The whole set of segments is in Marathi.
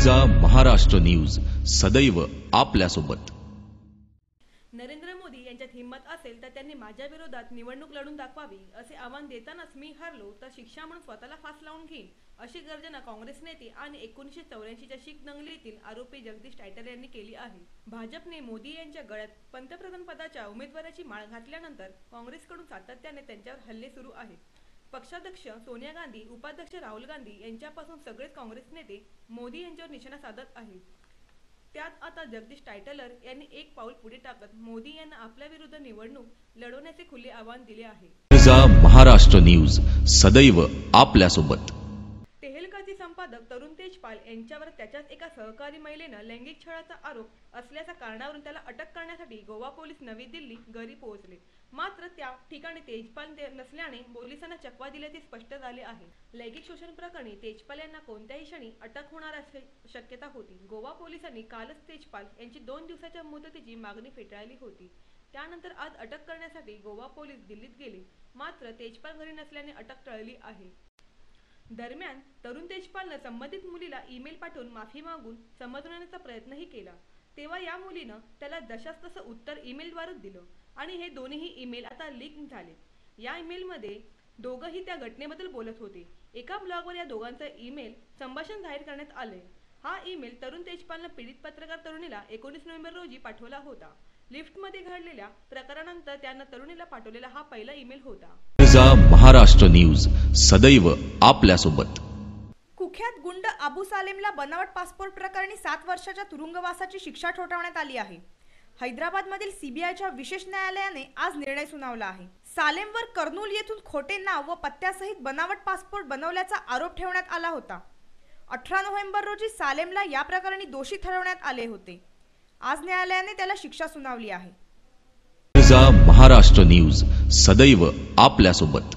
गरजा महाराष्ट्र न्यूज सदैव आपल्यासोबत। नरेंद्र मोदी यांच्यात हिम्मत असेल तर त्यांनी माझ्या विरोधात निवडणूक लढून दाखवावी असे आवाहन देतानाच मी हारलो तर शिक्षा म्हणून स्वतःला फास लावून घेईन अशी गर्जना काँग्रेस नेते आणि 1984च्या शीख दंगलीतील आरोपी जगदीश टायटल यांनी केली आहे। भाजपने मोदी यांच्या गळ्यात पंतप्रधान पदाच्या उमेदवाराची माळ घातल्यानंतर काँग्रेसकडून सातत्याने त्यांच्यावर हल्ले सुरू आहेत। पक्षाध्यक्ष सोनिया गांधी, उपाध्यक्ष राहुल गांधी यांच्यापासून सगळेच काँग्रेस नेते मोदी यांच्यावर निशाणा साधत आहेत। त्यात आता जगदीश टायटलर यांनी एक पाऊल पुढे टाकत मोदी यांना आपल्या विरुद्ध निवडणूक लढवण्याचे खुले आवाहन दिले आहे। गरजा महाराष्ट्र न्यूज सदैव आपल्यासोबत। तेहलकाचे संपादक तरुण तेजपाल यांच्यावर त्याच्याच एका सहकारी महिलेनं लैंगिक छळाचा आरोप असल्याच्या कारणावरून त्याला अटक करण्यासाठी गोवा पोलीस नवी दिल्ली घरी पोहोचले। मात्र त्या ठिकाणी तेजपाल नसल्याने पोलिसांना चकवा दिल्याचे स्पष्ट झाले आहे। लैंगिक शोषण प्रकरणी तेजपाल यांना कोणत्याही क्षणी अटक होणार असल्याची शक्यता होती। गोवा पोलिसांनी कालच तेजपाल यांची 2 दिवसाच्या मुदतीची मागणी फेटाळली होती। त्यानंतर आज अटक करण्यासाठी गोवा पोलीस दिल्लीत गेले, मात्र तेजपाल घरी नसल्याने अटक टळली आहे। दरम्यान तरुण तेजपालनं संबंधित मुलीला ईमेल पाठवून माफी मागून समजवण्याचा प्रयत्नही केला, तेव्हा या मुलीनं त्याला जशास तसं उत्तर ईमेलद्वारेच दिलं आणि हे दोन्ही ईमेल आता लीक झालेत। या ईमेलमध्ये दोघंही त्या घटनेबद्दल बोलत होते। एका ब्लॉगवर या दोघांचं ईमेल संभाषण जाहीर करण्यात आले। हा ईमेल तरुण तेजपालनं पीडित पत्रकार तरुणीला 19 नोव्हेंबर रोजी पाठवला होता। लिफ्टमध्ये घडलेल्या प्रकारानंतर त्यानं तरुणीला पाठवलेला हा पहिला ईमेल होता। गरजा महाराष्ट्र न्यूज सदैव आपल्यासोबत। कुख्यात गुंड अबू सालेमला बनावट पासपोर्ट प्रकरणी 7 वर्षाच्या तुरुंगवासाची शिक्षा ठोठावण्यात आली आहे। हैदराबादमधील सीबीआयच्या विशेष न्यायालयाने आज निर्णय सुनावला आहे। सालेमवर कर्नूल येथून खोटे नाव व पत्त्यासहित बनावट पासपोर्ट बनवल्याचा आरोप ठेवण्यात आला होता। 18 नोव्हेंबर रोजी सालेमला या प्रकरणी दोषी ठरवण्यात आले होते। आज न्यायालयाने त्याला शिक्षा सुनावली आहे। गरजा महाराष्ट्र न्यूज सदैव आपल्यासोबत।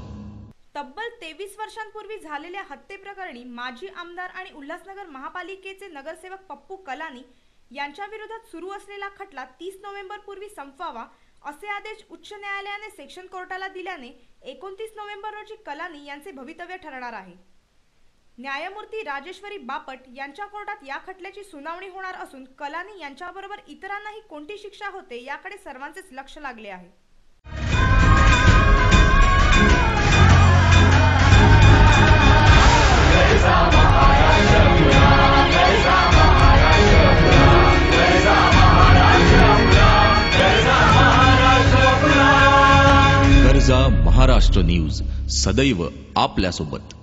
तब्बल 23 वर्षांपूर्वी झालेल्या हत्येप्रकरणी माजी आमदार आणि उल्हासनगर महापालिकेचे नगरसेवक पप्पू कलानी यांच्या विरोधात सुरू असलेला खटला 30 नोव्हेंबर पूर्वी संपवावा असे आदेश उच्च न्यायालयाने सेक्शन कोर्टाला दिल्याने 29 नोव्हेंबर रोजी कलानी यांचे भवितव्य ठरणार आहे। न्यायमूर्ती राजेश्वरी बापट यांच्या कोर्टात या खटल्याची सुनावणी होणार असून कलानी यांच्याबरोबर इतरांनाही कोणती शिक्षा होते याकडे सर्वांचेच लक्ष लागले आहे। गरजा महाराष्ट्र न्यूज सदैव आपल्यासोबत।